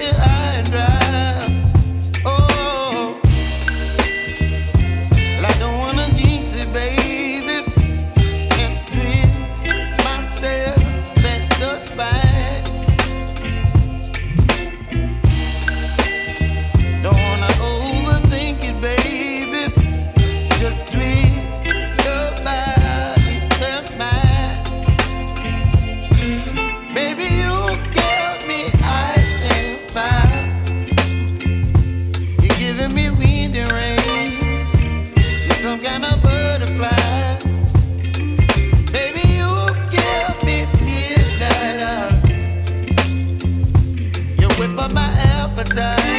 high and dry. Oh, well, I don't wanna jinx it, baby, and twist myself at the spine. Don't wanna overthink it, baby. It's just twist your body and mine. Baby, you give me ice and fire. You're giving me wind and rain. You're some kind of butterfly. Baby, you give me midnight. You whip up my appetite.